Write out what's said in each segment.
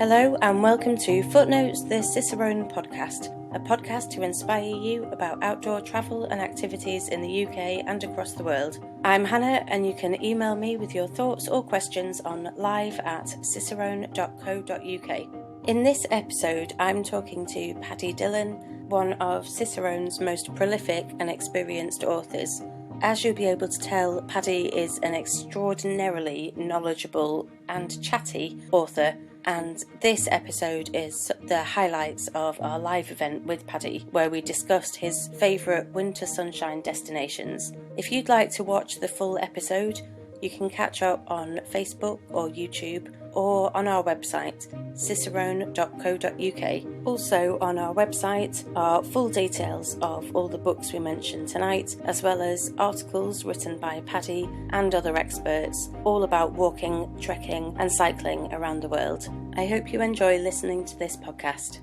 Hello and welcome to Footnotes, the Cicerone podcast, a podcast to inspire you about outdoor travel and activities in the UK and across the world. I'm Hannah and you can email me with your thoughts or questions on live@cicerone.co.uk. In this episode, I'm talking to Paddy Dillon, one of Cicerone's most prolific and experienced authors. As you'll be able to tell, Paddy is an extraordinarily knowledgeable and chatty author, and this episode is the highlights of our live event with Paddy, where we discussed his favourite winter sunshine destinations. If you'd like to watch the full episode, you can catch up on Facebook or YouTube or on our website, cicerone.co.uk. Also on our website are full details of all the books we mentioned tonight, as well as articles written by Paddy and other experts, all about walking, trekking and cycling around the world. I hope you enjoy listening to this podcast.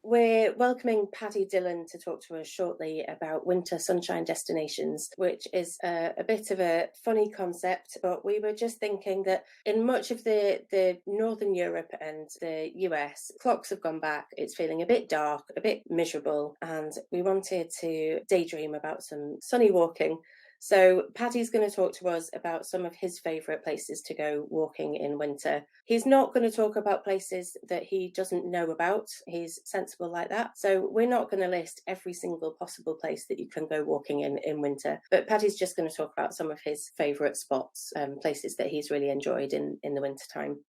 We're welcoming Paddy Dillon to talk to us shortly about winter sunshine destinations, which is a bit of a funny concept, but we were just thinking that in much of the Northern Europe and the US, clocks have gone back, it's feeling a bit dark, a bit miserable, and we wanted to daydream about some sunny walking. So Paddy's going to talk to us about some of his favourite places to go walking in winter. He's not going to talk about places that he doesn't know about. He's sensible like that. So we're not going to list every single possible place that you can go walking in winter. But Paddy's just going to talk about some of his favourite spots, places that he's really enjoyed in the winter time.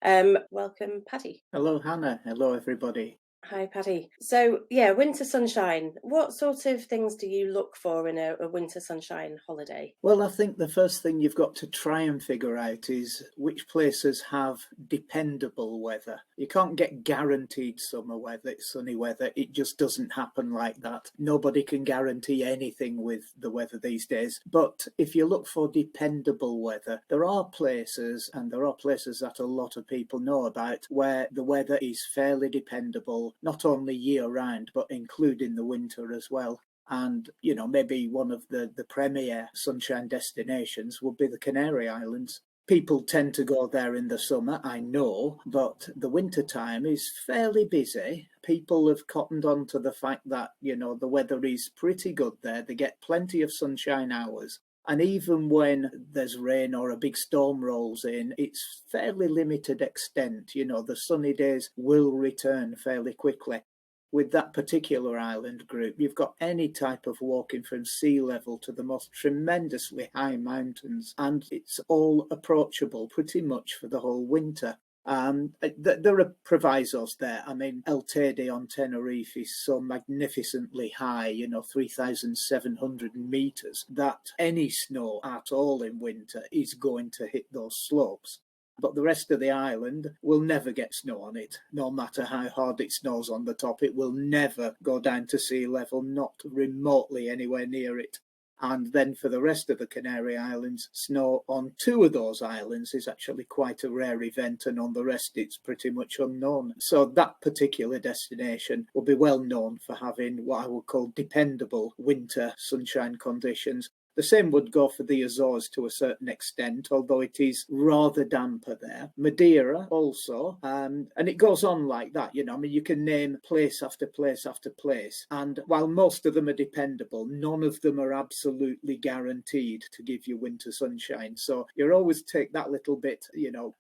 Welcome, Paddy. Hello, Hannah. Hello, everybody. Hi, Paddy. So, winter sunshine. What sort of things do you look for in a winter sunshine holiday? Well, I think the first thing you've got to try and figure out is which places have dependable weather. You can't get guaranteed summer weather, sunny weather. It just doesn't happen like that. Nobody can guarantee anything with the weather these days. But if you look for dependable weather, there are places, and there are places that a lot of people know about, where the weather is fairly dependable, not only year-round, but including the winter as well. And, maybe one of the premier sunshine destinations would be the Canary Islands. People tend to go there in the summer, I know, but the winter time is fairly busy. People have cottoned on to the fact that, the weather is pretty good there. They get plenty of sunshine hours. And even when there's rain or a big storm rolls in, it's fairly limited extent. The sunny days will return fairly quickly. With that particular island group, you've got any type of walking from sea level to the most tremendously high mountains, and it's all approachable pretty much for the whole winter. There are provisos there. I mean, El Teide on Tenerife is so magnificently high, 3,700 metres, that any snow at all in winter is going to hit those slopes. But the rest of the island will never get snow on it. No matter how hard it snows on the top, it will never go down to sea level, not remotely anywhere near it. And then for the rest of the Canary Islands, snow on 2 of those islands is actually quite a rare event, and on the rest it's pretty much unknown. So that particular destination will be well known for having what I would call dependable winter sunshine conditions. The same would go for the Azores to a certain extent, although it is rather damper there. Madeira also, and it goes on like that, you can name place after place after place. And while most of them are dependable, none of them are absolutely guaranteed to give you winter sunshine. So you always take that little bit,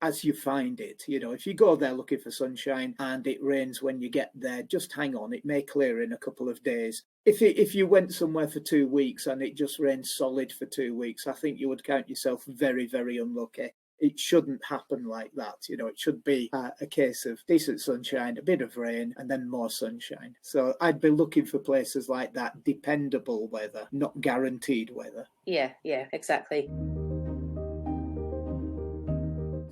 as you find it. If you go there looking for sunshine and it rains when you get there, just hang on, it may clear in a couple of days. If you went somewhere for 2 weeks and it just rained solid for 2 weeks, I think you would count yourself very, very unlucky. It shouldn't happen like that. It should be a case of decent sunshine, a bit of rain, and then more sunshine. So I'd be looking for places like that, dependable weather, not guaranteed weather. Yeah, exactly.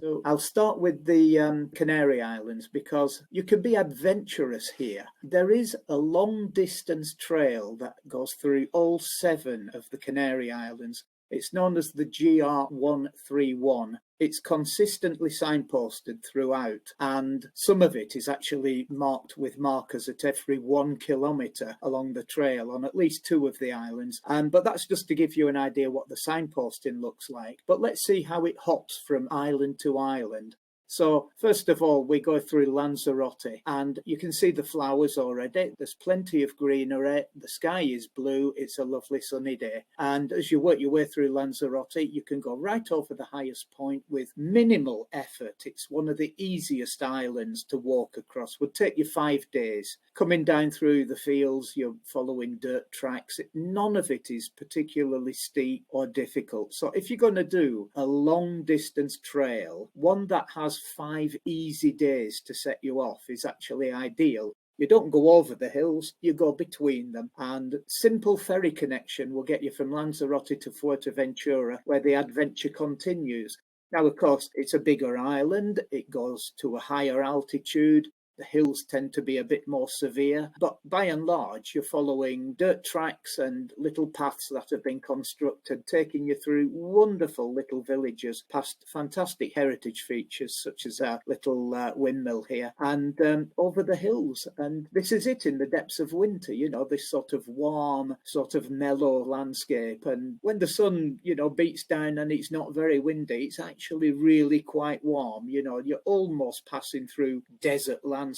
So I'll start with the Canary Islands because you can be adventurous here. There is a long distance trail that goes through all 7 of the Canary Islands. It's known as the GR131. It's consistently signposted throughout, and some of it is actually marked with markers at every 1 kilometre along the trail on at least 2 of the islands. But that's just to give you an idea what the signposting looks like. But let's see how it hops from island to island. So first of all, we go through Lanzarote, and you can see the flowers already. There's plenty of greenery. The sky is blue. It's a lovely sunny day. And as you work your way through Lanzarote, you can go right over the highest point with minimal effort. It's one of the easiest islands to walk across. Would take you 5 days. Coming down through the fields, you're following dirt tracks. None of it is particularly steep or difficult. So if you're going to do a long distance trail, one that has 5 easy days to set you off is actually ideal. You don't go over the hills, you go between them. And simple ferry connection will get you from Lanzarote to Fuerteventura, where the adventure continues. Now, of course, it's a bigger island. It goes to a higher altitude. The hills tend to be a bit more severe, but by and large, you're following dirt tracks and little paths that have been constructed, taking you through wonderful little villages, past fantastic heritage features such as our little windmill here, and over the hills. And this is it in the depths of winter, this sort of warm, sort of mellow landscape. And when the sun, beats down and it's not very windy, it's actually really quite warm. You're almost passing through desert landscape.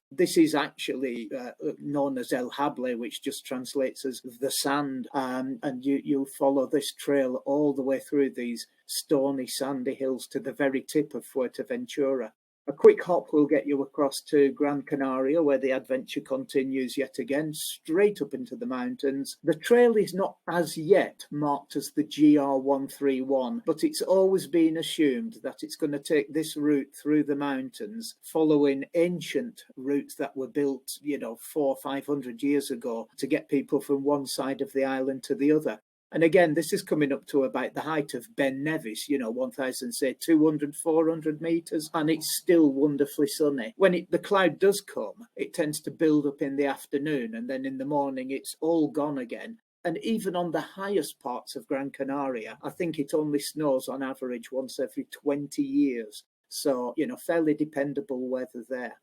This is actually known as El Hable, which just translates as the sand, and you follow this trail all the way through these stony, sandy hills to the very tip of Fuerteventura. A quick hop will get you across to Gran Canaria, where the adventure continues yet again, straight up into the mountains. The trail is not as yet marked as the GR131, but it's always been assumed that it's going to take this route through the mountains, following ancient routes that were built, 400 or 500 years ago to get people from one side of the island to the other. And again, this is coming up to about the height of Ben Nevis, 1,200, 400 metres, and it's still wonderfully sunny. When the cloud does come, it tends to build up in the afternoon, and then in the morning it's all gone again. And even on the highest parts of Gran Canaria, I think it only snows on average once every 20 years. So, fairly dependable weather there.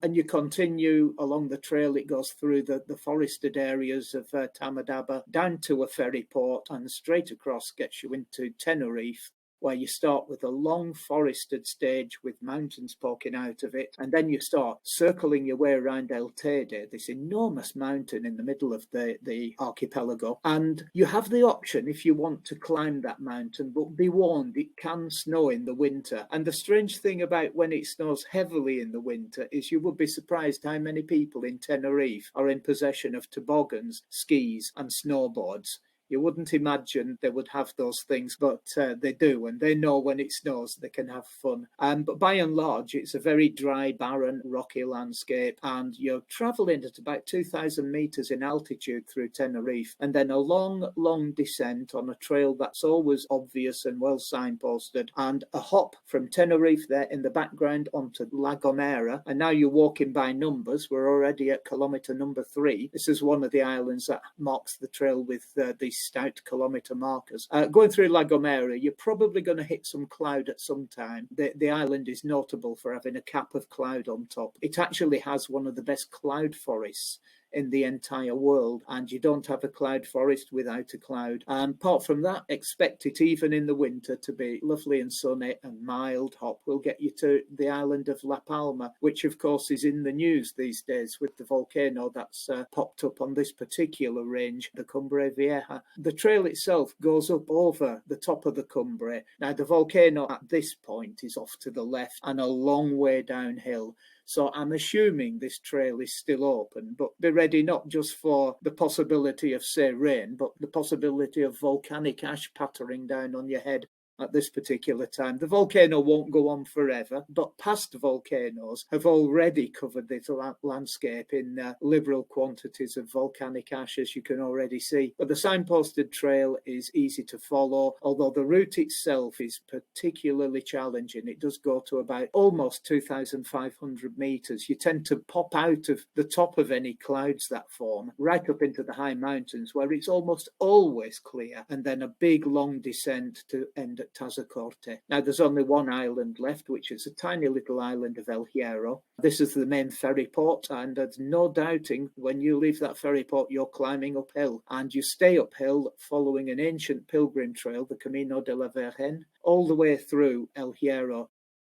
And you continue along the trail. It goes through the forested areas of Tamadaba, down to a ferry port, and straight across gets you into Tenerife, where you start with a long forested stage with mountains poking out of it, and then you start circling your way around El Teide, this enormous mountain in the middle of the archipelago. And you have the option, if you want to climb that mountain, but be warned, it can snow in the winter. And the strange thing about when it snows heavily in the winter is you would be surprised how many people in Tenerife are in possession of toboggans, skis and snowboards. You wouldn't imagine they would have those things, but they do, and they know when it snows they can have fun. But by and large, it's a very dry, barren, rocky landscape, and you're travelling at about 2,000 metres in altitude through Tenerife, and then a long, long descent on a trail that's always obvious and well signposted, and a hop from Tenerife there in the background onto La Gomera, and now you're walking by numbers. We're already at kilometre number 3. This is one of the islands that marks the trail with these stout kilometre markers. Going through La Gomera, you're probably going to hit some cloud at some time. The island is notable for having a cap of cloud on top. It actually has one of the best cloud forests in the entire world, and you don't have a cloud forest without a cloud. And apart from that, expect it even in the winter to be lovely and sunny and mild. Hop will get you to the island of La Palma, which of course is in the news these days with the volcano that's popped up on this particular range, the Cumbre Vieja. The trail itself goes up over the top of the Cumbre. Now the volcano at this point is off to the left and a long way downhill. So I'm assuming this trail is still open, but be ready not just for the possibility of, say, rain, but the possibility of volcanic ash pattering down on your head at this particular time. The volcano won't go on forever, but past volcanoes have already covered this landscape in liberal quantities of volcanic ash, as you can already see. But the signposted trail is easy to follow, although the route itself is particularly challenging. It does go to about almost 2,500 metres. You tend to pop out of the top of any clouds that form, right up into the high mountains, where it's almost always clear, and then a big long descent to end at Tazacorte. Now there's only one island left, which is a tiny little island of El Hierro. This is the main ferry port, and there's no doubting when you leave that ferry port you're climbing uphill, and you stay uphill following an ancient pilgrim trail, the Camino de la Virgen, all the way through El Hierro.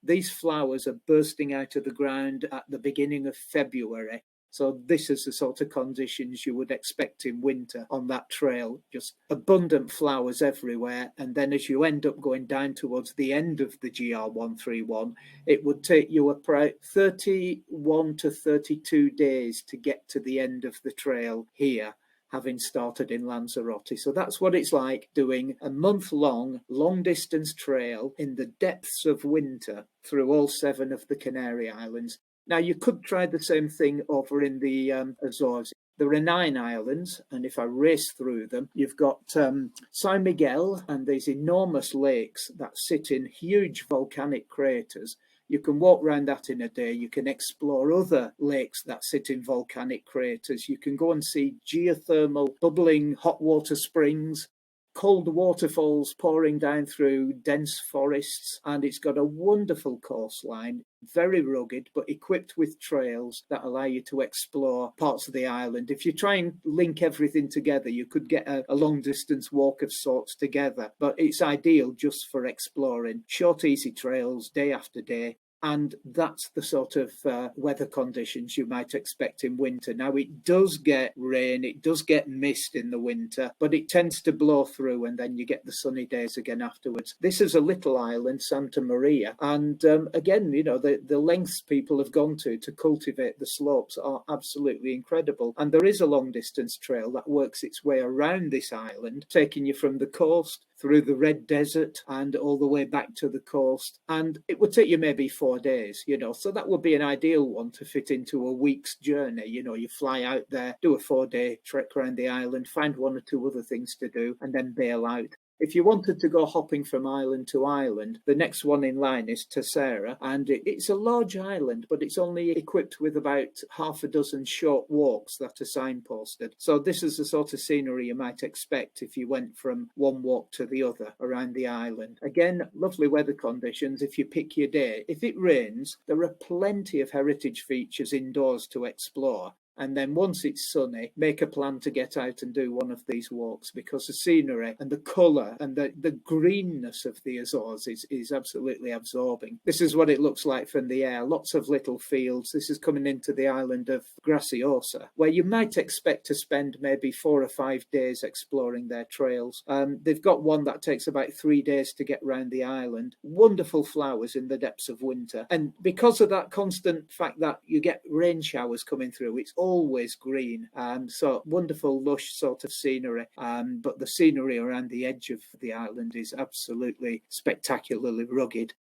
These flowers are bursting out of the ground at the beginning of February. So this is the sort of conditions you would expect in winter on that trail, just abundant flowers everywhere. And then as you end up going down towards the end of the GR131, it would take you about 31 to 32 days to get to the end of the trail here, having started in Lanzarote. So that's what it's like doing a month-long, long-distance trail in the depths of winter through all 7 of the Canary Islands. Now, you could try the same thing over in the Azores. There are 9 islands, and if I race through them, you've got San Miguel and these enormous lakes that sit in huge volcanic craters. You can walk around that in a day. You can explore other lakes that sit in volcanic craters. You can go and see geothermal, bubbling hot water springs, cold waterfalls pouring down through dense forests, and it's got a wonderful coastline, very rugged, but equipped with trails that allow you to explore parts of the island. If you try and link everything together, you could get a long-distance walk of sorts together, but it's ideal just for exploring. Short, easy trails, day after day. And that's the sort of weather conditions you might expect in winter. Now, it does get rain, it does get mist in the winter, but it tends to blow through and then you get the sunny days again afterwards. This is a little island, Santa Maria. And again, you know, the lengths people have gone to cultivate the slopes are absolutely incredible. And there is a long distance trail that works its way around this island, taking you from the coast through the Red Desert and all the way back to the coast. And it would take you maybe 4 days, you know, so that would be an ideal one to fit into a week's journey. You know, you fly out there, do a 4-day trek around the island, find 1 or 2 other things to do, and then bail out. If you wanted to go hopping from island to island, the next one in line is Terceira, and it's a large island, but it's only equipped with about half a dozen short walks that are signposted. So this is the sort of scenery you might expect if you went from one walk to the other around the island. Again, lovely weather conditions if you pick your day. If it rains, there are plenty of heritage features indoors to explore. And then once it's sunny, make a plan to get out and do one of these walks, because the scenery and the colour and the greenness of the Azores is absolutely absorbing. This is what it looks like from the air. Lots of little fields. This is coming into the island of Graciosa, where you might expect to spend maybe 4 or 5 days exploring their trails. They've got one that takes about 3 days to get round the island. Wonderful flowers in the depths of winter. And because of that constant fact that you get rain showers coming through, it's always green, so wonderful lush sort of scenery, but the scenery around the edge of the island is absolutely spectacularly rugged.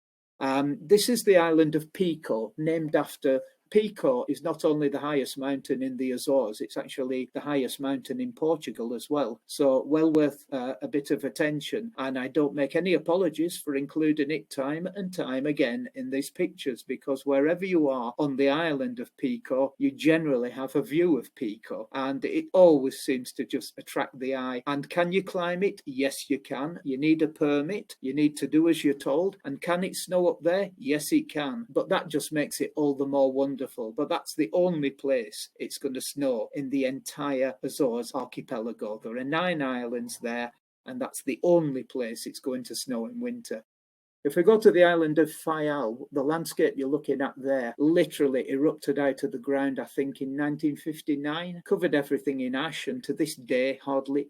This is the island of Pico, named after Pico is not only the highest mountain in the Azores, it's actually the highest mountain in Portugal as well. So well worth a bit of attention. And I don't make any apologies for including it time and time again in these pictures, because wherever you are on the island of Pico, you generally have a view of Pico. And it always seems to just attract the eye. And can you climb it? Yes, you can. You need a permit. You need to do as you're told. And can it snow up there? Yes, it can. But that just makes it all the more wonderful. But that's the only place it's going to snow in the entire Azores archipelago. There are 9 islands there, and that's the only place it's going to snow in winter. If we go to the island of Fayal, the landscape you're looking at there literally erupted out of the ground, I think, in 1959, covered everything in ash, and to this day, hardly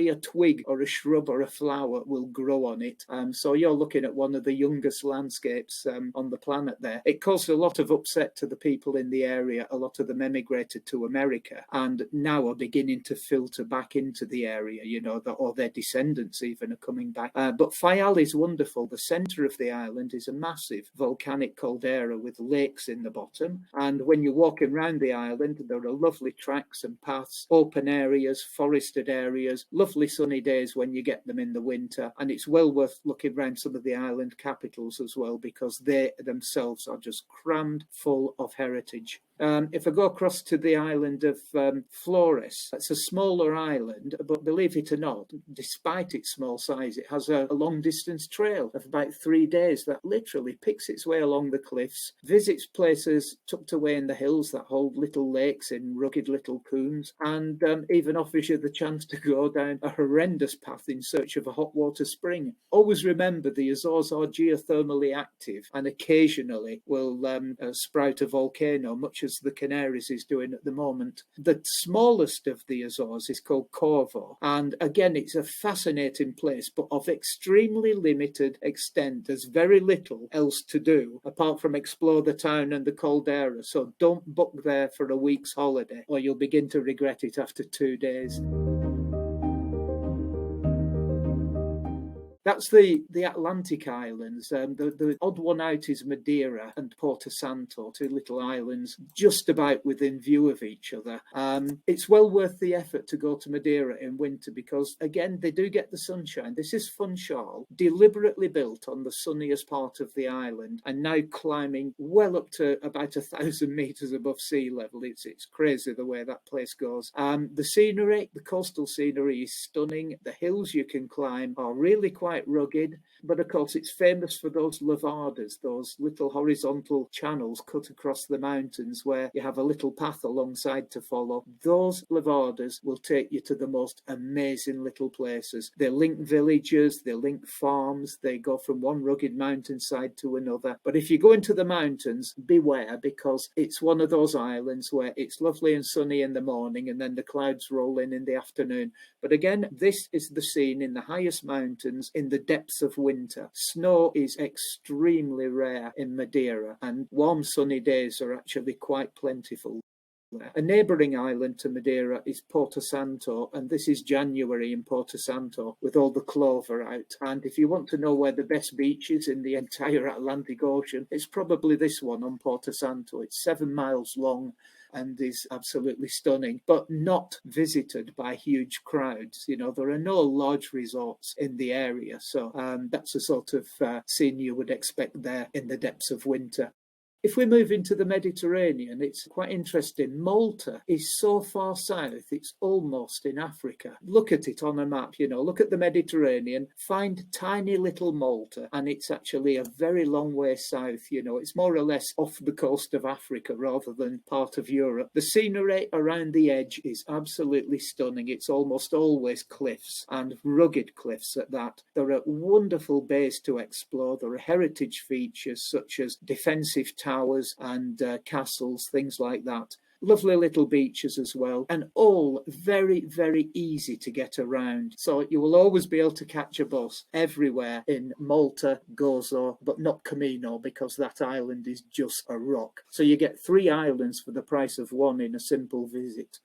a twig or a shrub or a flower will grow on it. So you're looking at one of the youngest landscapes on the planet there. It caused a lot of upset to the people in the area. A lot of them emigrated to America and now are beginning to filter back into the area, you know, or their descendants even are coming back. But Fayal is wonderful. The centre of the island is a massive volcanic caldera with lakes in the bottom, and when you're walking around the island there are lovely tracks and paths, open areas, forested areas, lovely sunny days when you get them in the winter, and it's well worth looking around some of the island capitals as well, because they themselves are just crammed full of heritage. If I go across to the island of Flores, it's a smaller island, but believe it or not, despite its small size, it has a long distance trail of about 3 days that literally picks its way along the cliffs, visits places tucked away in the hills that hold little lakes in rugged little combes, and even offers you the chance to go down a horrendous path in search of a hot water spring. Always remember, the Azores are geothermally active and occasionally will sprout a volcano, much as the Canaries is doing at the moment. The smallest of the Azores is called Corvo, and again, it's a fascinating place, but of extremely limited extent. There's very little else to do apart from explore the town and the caldera, so don't book there for a week's holiday or you'll begin to regret it after 2 days. That's the Atlantic islands. The odd one out is Madeira and Porto Santo, 2 little islands just about within view of each other. It's well worth the effort to go to Madeira in winter because, again, they do get the sunshine. This is Funchal, deliberately built on the sunniest part of the island and now climbing well up to about 1,000 metres above sea level. It's crazy the way that place goes. The scenery, the coastal scenery is stunning. The hills you can climb are really quite rugged, but of course it's famous for those levadas, those little horizontal channels cut across the mountains where you have a little path alongside to follow. Those levadas will take you to the most amazing little places. They link villages, they link farms, they go from one rugged mountainside to another. But if you go into the mountains, beware, because it's one of those islands where it's lovely and sunny in the morning and then the clouds roll in the afternoon. But again, this is the scene in the highest mountains in the depths of winter. Snow is extremely rare in Madeira, and warm sunny days are actually quite plentiful. A neighbouring island to Madeira is Porto Santo, and this is January in Porto Santo with all the clover out. And if you want to know where the best beach is in the entire Atlantic Ocean, it's probably this one on Porto Santo. It's 7 miles long and is absolutely stunning, but not visited by huge crowds. You know, there are no large resorts in the area, so that's the sort of scene you would expect there in the depths of winter. If we move into the Mediterranean, it's quite interesting. Malta is so far south, it's almost in Africa. Look at it on a map, look at the Mediterranean, find tiny little Malta, and it's actually a very long way south. It's more or less off the coast of Africa rather than part of Europe. The scenery around the edge is absolutely stunning. It's almost always cliffs, and rugged cliffs at that. There are wonderful bays to explore. There are heritage features such as defensive towers and castles, things like that. Lovely little beaches as well, and all very, very easy to get around. So you will always be able to catch a bus everywhere in Malta, Gozo, but not Camino, because that island is just a rock. So you get 3 islands for the price of 1 in a simple visit.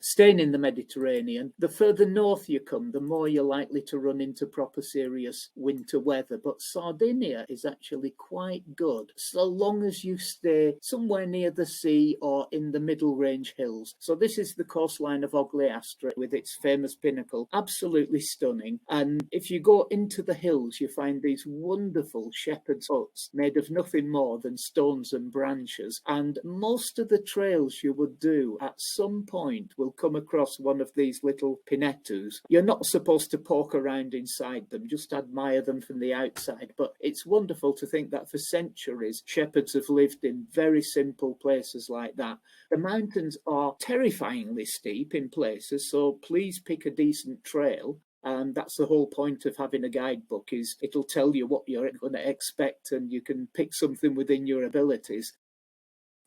Staying in the Mediterranean, the further north you come, the more you're likely to run into proper serious winter weather. But Sardinia is actually quite good, so long as you stay somewhere near the sea or in the middle range hills. So this is the coastline of Ogliastra with its famous pinnacle, absolutely stunning. And if you go into the hills, you find these wonderful shepherd's huts made of nothing more than stones and branches. And most of the trails you would do at some point will come across one of these little pinetus. You're not supposed to poke around inside them, just admire them from the outside. But it's wonderful to think that for centuries, shepherds have lived in very simple places like that. The mountains are terrifyingly steep in places, so please pick a decent trail. And that's the whole point of having a guidebook, is it'll tell you what you're going to expect and you can pick something within your abilities.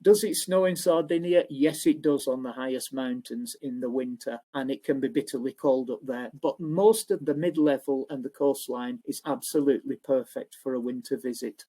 Does it snow in Sardinia? Yes, it does on the highest mountains in the winter, and it can be bitterly cold up there. But most of the mid-level and the coastline is absolutely perfect for a winter visit.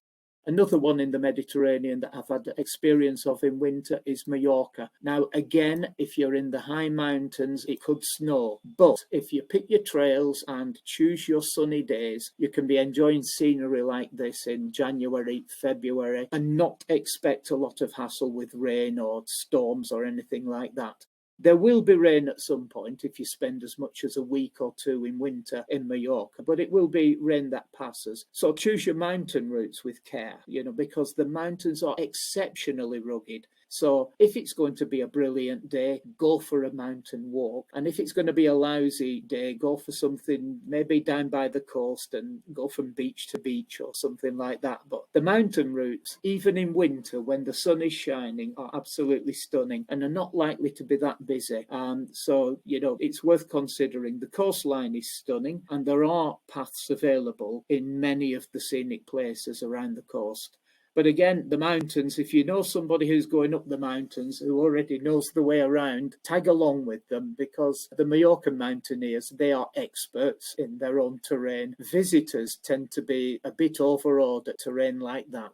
Another one in the Mediterranean that I've had experience of in winter is Mallorca. Now, again, if you're in the high mountains, it could snow. But if you pick your trails and choose your sunny days, you can be enjoying scenery like this in January, February, and not expect a lot of hassle with rain or storms or anything like that. There will be rain at some point if you spend as much as a week or 2 in winter in Mallorca, but it will be rain that passes. So choose your mountain routes with care, because the mountains are exceptionally rugged. So if it's going to be a brilliant day, go for a mountain walk. And if it's going to be a lousy day, go for something maybe down by the coast and go from beach to beach or something like that. But the mountain routes, even in winter when the sun is shining, are absolutely stunning and are not likely to be that busy. So, it's worth considering. The coastline is stunning and there are paths available in many of the scenic places around the coast. But again, the mountains, if you know somebody who's going up the mountains who already knows the way around, tag along with them, because the Mallorcan mountaineers, they are experts in their own terrain. Visitors tend to be a bit overawed at terrain like that.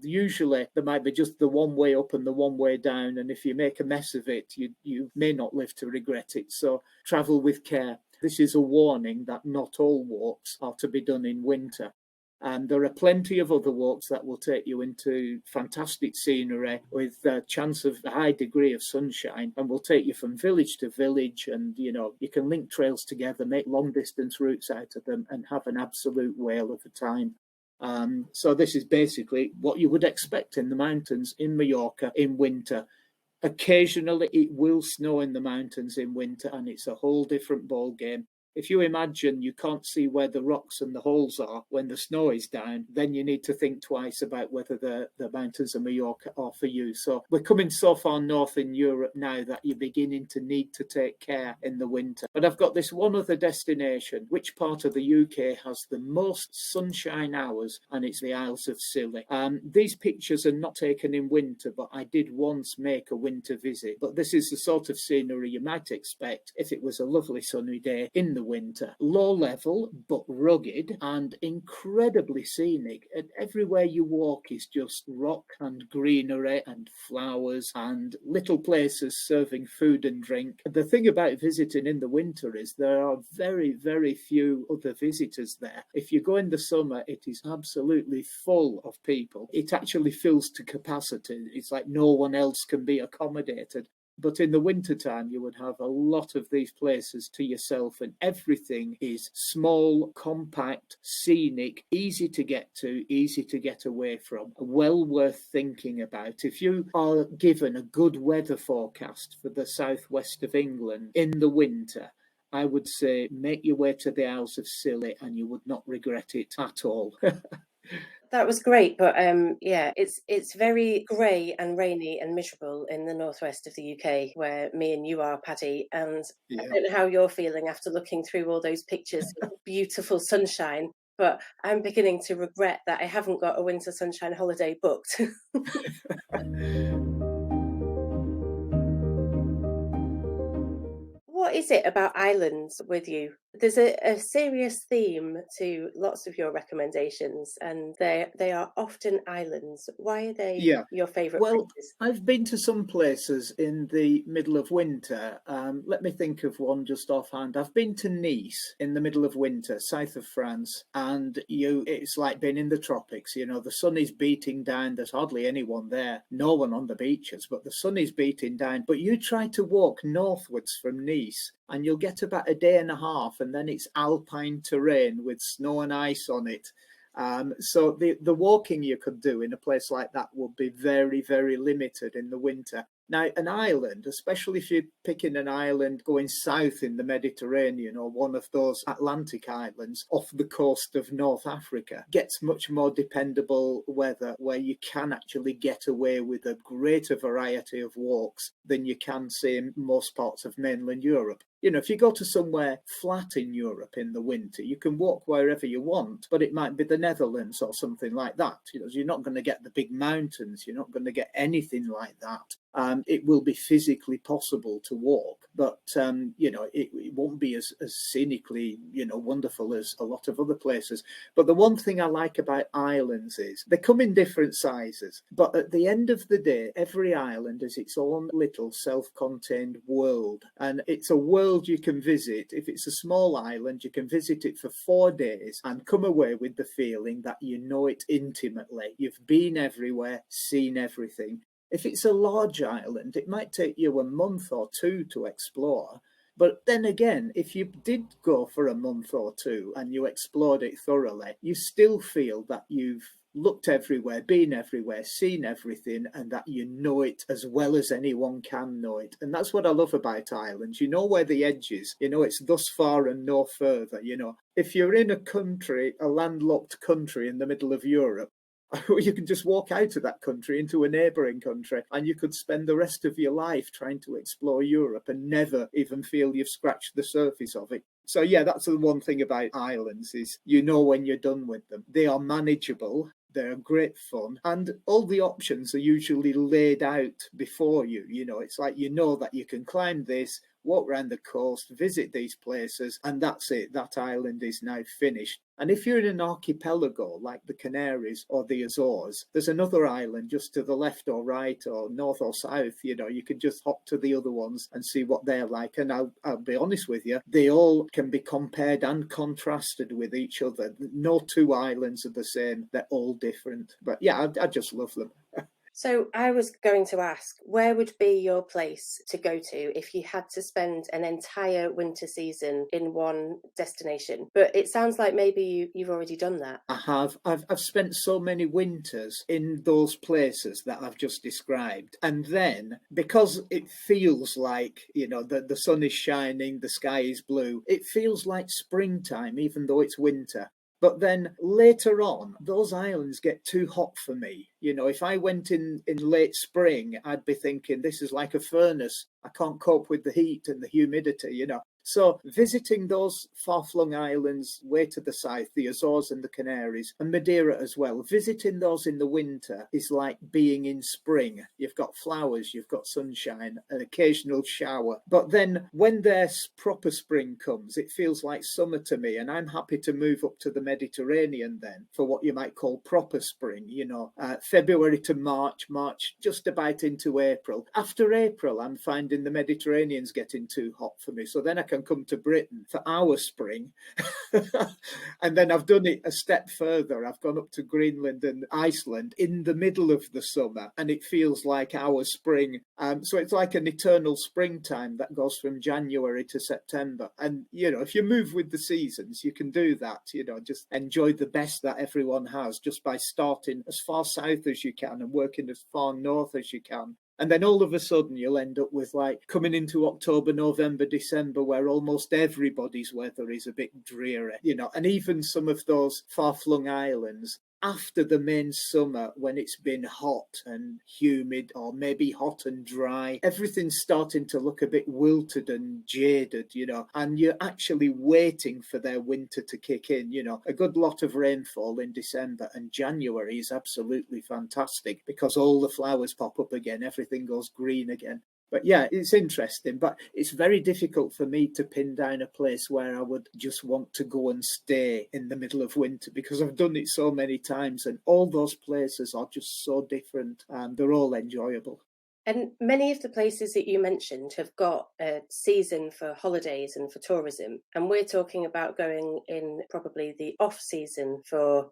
Usually there might be just the one way up and the one way down. And if you make a mess of it, you may not live to regret it. So travel with care. This is a warning that not all walks are to be done in winter. And there are plenty of other walks that will take you into fantastic scenery with a chance of a high degree of sunshine and will take you from village to village. And, you can link trails together, make long distance routes out of them and have an absolute whale of a time. So this is basically what you would expect in the mountains in Mallorca in winter. Occasionally it will snow in the mountains in winter and it's a whole different ball game. If you imagine you can't see where the rocks and the holes are when the snow is down, then you need to think twice about whether the mountains of Mallorca are for you. So we're coming so far north in Europe now that you're beginning to need to take care in the winter. But I've got this one other destination. Which part of the UK has the most sunshine hours? And it's the Isles of Scilly. These pictures are not taken in winter, but I did once make a winter visit. But this is the sort of scenery you might expect if it was a lovely sunny day in the winter. Low level but rugged and incredibly scenic, and everywhere you walk is just rock and greenery and flowers and little places serving food and drink. The thing about visiting in the winter is there are very, very few other visitors there. If you go in the summer, it is absolutely full of people. It actually fills to capacity. It's like no one else can be accommodated. But in the wintertime, you would have a lot of these places to yourself, and everything is small, compact, scenic, easy to get to, easy to get away from, well worth thinking about. If you are given a good weather forecast for the southwest of England in the winter, I would say make your way to the Isles of Scilly and you would not regret it at all. That was great, but it's very grey and rainy and miserable in the northwest of the UK, where me and you are, Paddy. And I don't know how you're feeling after looking through all those pictures of beautiful sunshine, but I'm beginning to regret that I haven't got a winter sunshine holiday booked. What is it about islands with you? There's a serious theme to lots of your recommendations, and they are often islands. Why are they your favourite places? I've been to some places in the middle of winter. Let me think of one just offhand. I've been to Nice in the middle of winter, south of France, and it's like being in the tropics. The sun is beating down. There's hardly anyone there. No one on the beaches, but the sun is beating down. But you try to walk northwards from Nice, and you'll get about a day and a half, and then it's alpine terrain with snow and ice on it. So the walking you could do in a place like that would be very, very limited in the winter. Now, an island, especially if you're picking an island going south in the Mediterranean or one of those Atlantic islands off the coast of North Africa, gets much more dependable weather where you can actually get away with a greater variety of walks than you can, say, in most parts of mainland Europe. If you go to somewhere flat in Europe in the winter, you can walk wherever you want, but it might be the Netherlands or something like that. You're not going to get the big mountains. You're not going to get anything like that. It will be physically possible to walk, but it won't be as scenically wonderful as a lot of other places. But the one thing I like about islands is they come in different sizes, but at the end of the day, every island is its own little self-contained world, and it's a world you can visit. If it's a small island, you can visit it for 4 days and come away with the feeling that you know it intimately. You've been everywhere, seen everything. If it's a large island, it might take you a month or two to explore. But then again, if you did go for a month or two and you explored it thoroughly, you still feel that you've looked everywhere, been everywhere, seen everything, and that you know it as well as anyone can know it. And that's what I love about islands. You know where the edge is. You know it's thus far and no further. You know, if you're in a country, a landlocked country in the middle of Europe, you can just walk out of that country into a neighbouring country, and you could spend the rest of your life trying to explore Europe and never even feel you've scratched the surface of it. So yeah, that's the one thing about islands, is you know when you're done with them. They are manageable, they're great fun, and all the options are usually laid out before you. You know, it's like you know that you can climb this, walk around the coast, visit these places, and that's it. That island is now finished. And if you're in an archipelago like the Canaries or the Azores, there's another island just to the left or right or north or south. You know, you can just hop to the other ones and see what they're like. And I'll be honest with you, they all can be compared and contrasted with each other. No two islands are the same. They're all different. But yeah, I just love them. So I was going to ask, where would be your place to go to if you had to spend an entire winter season in one destination? But it sounds like maybe you've already done that. I have. I've spent so many winters in those places that I've just described. And then, because it feels like, you know, the sun is shining, the sky is blue, it feels like springtime, even though it's winter. But then later on, those islands get too hot for me. You know, if I went in late spring, I'd be thinking, this is like a furnace. I can't cope with the heat and the humidity, you know. So visiting those far-flung islands way to the south, the Azores and the Canaries, and Madeira as well, visiting those in the winter is like being in spring. You've got flowers, you've got sunshine, an occasional shower. But then when their proper spring comes, it feels like summer to me, and I'm happy to move up to the Mediterranean then for what you might call proper spring, you know, February to March, just about into April. After April, I'm finding the Mediterranean's getting too hot for me, so then I can come to Britain for our spring. And then I've done it a step further. I've gone up to Greenland and Iceland in the middle of the summer, and it feels like our spring. So it's like an eternal springtime that goes from January to September. And, you know, if you move with the seasons, you can do that, you know, just enjoy the best that everyone has just by starting as far south as you can and working as far north as you can. And then all of a sudden you'll end up with like coming into October, November, December, where almost everybody's weather is a bit dreary, you know, and even some of those far-flung islands after the main summer when it's been hot and humid or maybe hot and dry, everything's starting to look a bit wilted and jaded, you know, and you're actually waiting for their winter to kick in, you know. A good lot of rainfall in December, and January is absolutely fantastic because all the flowers pop up again, everything goes green again. But yeah, it's interesting, but it's very difficult for me to pin down a place where I would just want to go and stay in the middle of winter, because I've done it so many times and all those places are just so different and they're all enjoyable. And many of the places that you mentioned have got a season for holidays and for tourism. And we're talking about going in probably the off season for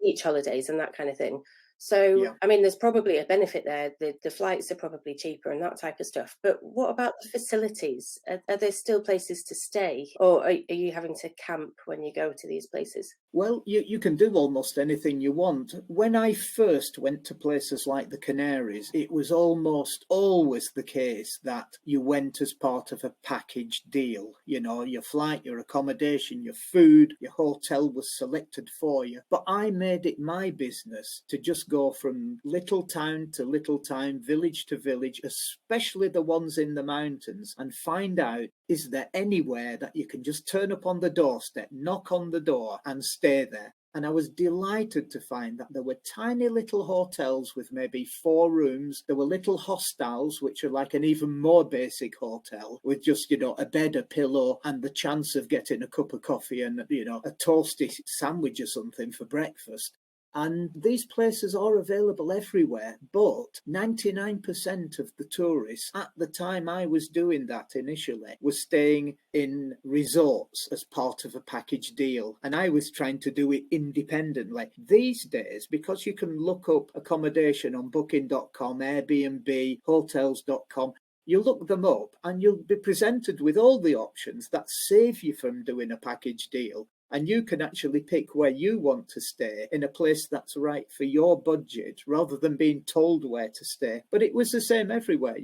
beach holidays and that kind of thing. So, I mean, there's probably a benefit there. The flights are probably cheaper and that type of stuff. But what about the facilities? Are there still places to stay? Or are you having to camp when you go to these places? Well, you can do almost anything you want. When I first went to places like the Canaries, it was almost always the case that you went as part of a package deal. You know, your flight, your accommodation, your food, your hotel was selected for you. But I made it my business to just go from little town to little town, village to village, especially the ones in the mountains, and find out, is there anywhere that you can just turn up on the doorstep, knock on the door and stay there? And I was delighted to find that there were tiny little hotels with maybe 4 rooms. There were little hostels, which are like an even more basic hotel with just, you know, a bed, a pillow, and the chance of getting a cup of coffee and, you know, a toasty sandwich or something for breakfast. And these places are available everywhere, but 99% of the tourists at the time I was doing that initially was staying in resorts as part of a package deal. And I was trying to do it independently. These days, because you can look up accommodation on booking.com, Airbnb, hotels.com, you look them up and you'll be presented with all the options that save you from doing a package deal. And you can actually pick where you want to stay in a place that's right for your budget rather than being told where to stay. But it was the same everywhere.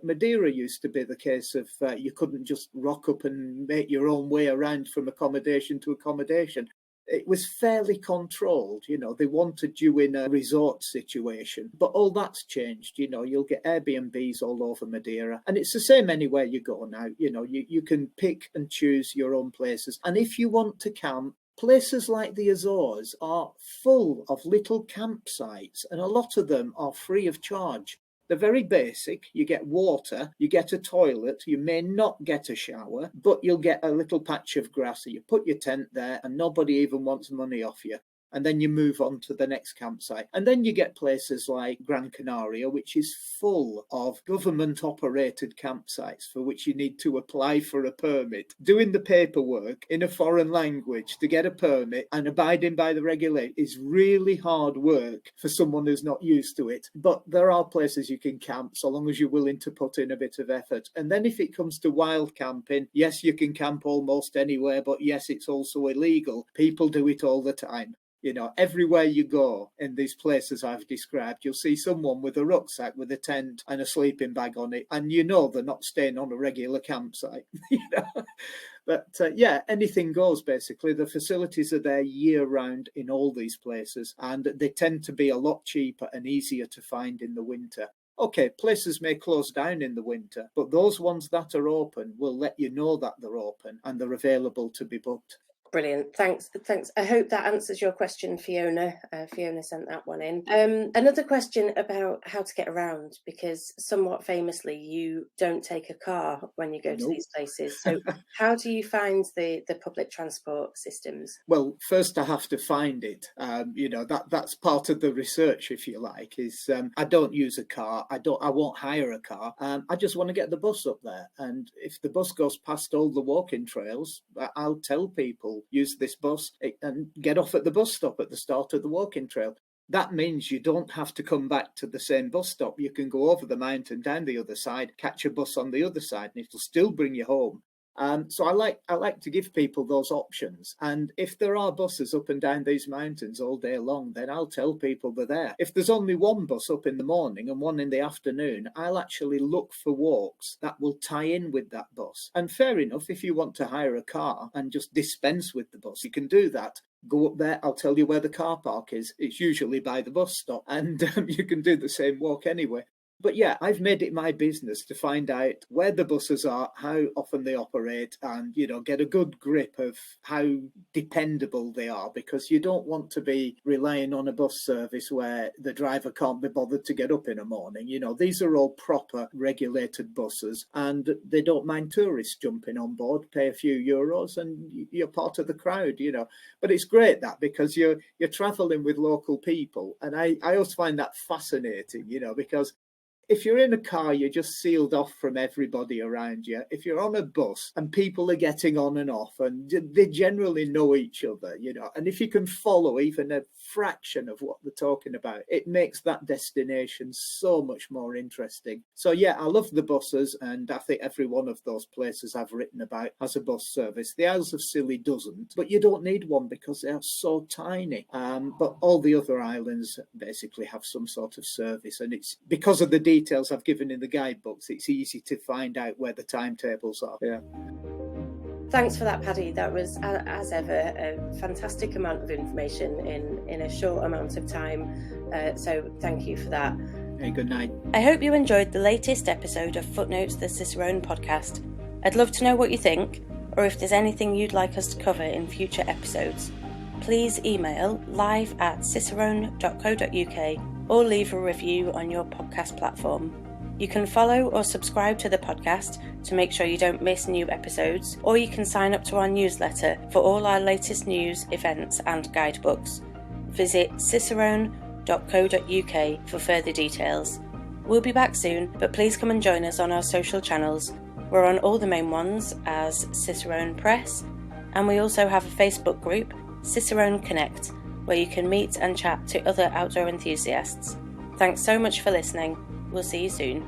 Madeira used to be the case of you couldn't just rock up and make your own way around from accommodation to accommodation. It was fairly controlled, they wanted you in a resort situation, but all that's changed. You'll get Airbnbs all over Madeira, and it's the same anywhere you go now. You can pick and choose your own places. And if you want to camp, places like the Azores are full of little campsites, and a lot of them are free of charge. They're very basic. You get water, you get a toilet, you may not get a shower, but you'll get a little patch of grass. So you put your tent there and nobody even wants money off you. And then you move on to the next campsite. And then you get places like Gran Canaria, which is full of government-operated campsites for which you need to apply for a permit. Doing the paperwork in a foreign language to get a permit and abiding by the regulations is really hard work for someone who's not used to it. But there are places you can camp so long as you're willing to put in a bit of effort. And then if it comes to wild camping, yes, you can camp almost anywhere, but yes, it's also illegal. People do it all the time. Everywhere you go in these places I've described, you'll see someone with a rucksack with a tent and a sleeping bag on it, and they're not staying on a regular campsite. But anything goes, basically. The facilities are there year round in all these places, and they tend to be a lot cheaper and easier to find in the winter. Okay, places may close down in the winter, but those ones that are open will let you know that they're open and they're available to be booked. Brilliant. Thanks. I hope that answers your question, Fiona. Fiona sent that one in. Another question about how to get around, because somewhat famously, you don't take a car when you go to these places. So how do you find the public transport systems? Well, first I have to find it. That's part of the research, if you like, is I don't use a car. I won't hire a car. I just want to get the bus up there. And if the bus goes past all the walking trails, I'll tell people, use this bus and get off at the bus stop at the start of the walking trail. That means you don't have to come back to the same bus stop. You can go over the mountain, down the other side, catch a bus on the other side, and it'll still bring you home. So I like to give people those options. And if there are buses up and down these mountains all day long, then I'll tell people they're there. If there's only one bus up in the morning and one in the afternoon, I'll actually look for walks that will tie in with that bus. And fair enough, if you want to hire a car and just dispense with the bus, you can do that. Go up there, I'll tell you where the car park is. It's usually by the bus stop, and you can do the same walk anyway. But yeah, I've made it my business to find out where the buses are, how often they operate, and, get a good grip of how dependable they are, because you don't want to be relying on a bus service where the driver can't be bothered to get up in the morning. These are all proper regulated buses, and they don't mind tourists jumping on board, pay a few euros, and you're part of the crowd, But it's great that, because you're traveling with local people. And I always find that fascinating, because if you're in a car, you're just sealed off from everybody around you. If you're on a bus and people are getting on and off, and they generally know each other, and if you can follow even a fraction of what they're talking about, it makes that destination so much more interesting. So yeah, I love the buses, and I think every one of those places I've written about has a bus service. The Isles of Scilly doesn't, but you don't need one because they are so tiny. But all the other islands basically have some sort of service, and it's because of the details I've given in the guidebooks, it's easy to find out where the timetables are. Yeah. Thanks for that, Paddy. That was, as ever, a fantastic amount of information in a short amount of time. So thank you for that. Hey, good night. I hope you enjoyed the latest episode of Footnotes, the Cicerone podcast. I'd love to know what you think, or if there's anything you'd like us to cover in future episodes. Please email live@cicerone.co.uk or leave a review on your podcast platform. You can follow or subscribe to the podcast to make sure you don't miss new episodes, or you can sign up to our newsletter for all our latest news, events and guidebooks. Visit cicerone.co.uk for further details. We'll be back soon, but please come and join us on our social channels. We're on all the main ones as Cicerone Press, and we also have a Facebook group, Cicerone Connect, where you can meet and chat to other outdoor enthusiasts. Thanks so much for listening. We'll see you soon.